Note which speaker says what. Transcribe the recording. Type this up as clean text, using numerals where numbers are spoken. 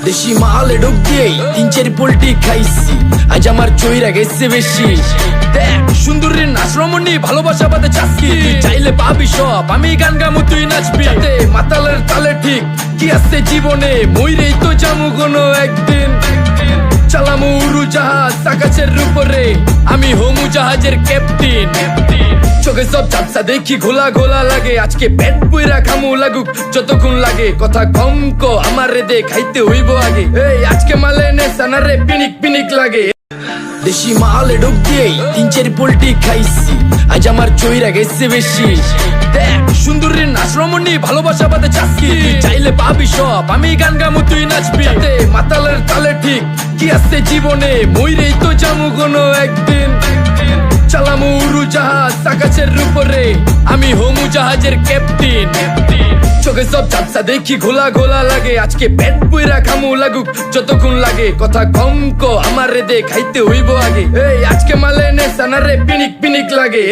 Speaker 1: দেশি মালে ডুব দিয়েই 3-4 পোল্টি খাইছি, আজ আমার চইরা গেছে বেশি। দেখ সুন্দরীর নাচ রমণী, ভালোবাসা বাদে চাচ্ছি, তুই চাইলে পাবি সব, আমি গান গামু তুই নাচবি। মাতালের তালে ঠিক কি আছে জীবনে, মইরেই তো জামু কোনো একদিন। চালামু উড়োজাহাজ আকাশের উপরে, আমি হমু জাহাজের ক্যাপ্টেন। চোখে সব ঝাপসা দেখি ঘোলা ঘোলা লাগে, আজকে পেট পুইরা খামু লাগুক যতক্ষণ লাগে। কথা কম কো আমারে দে, খাইতে হইব আগে। এই আজকে মালে নেশা না রে, পিনিক পিনিক লাগে। দেশি মালে ডুব দিয়েই 3-4 পোল্টি খাইছি, আজ আমার চইরা গেছে বেশি। দেখ সুন্দরীর নাচ রমণী, ভালোবাসা বাদে চাচ্ছি, তুই চাইলে পাবি সব, আমি গান গামু তুই নাচবি। মাতালের তালে ঠিক কি আছে জীবনে, মইরেই তো জামু কোনো একদিন। চালামু উড়োজাহাজ আকাশের উপরে, আমি হমু জাহাজের ক্যাপ্টেন। চোখে সব ঝাপসা দেখি ঘোলা ঘোলা লাগে, আজকে পেট পুইরা খামু লাগুক যতক্ষণ লাগে। কথা কম কো আমারে দে, খাইতে হইব আগে। এই আজকে মালে নেশা না রে, পিনিক পিনিক লাগে।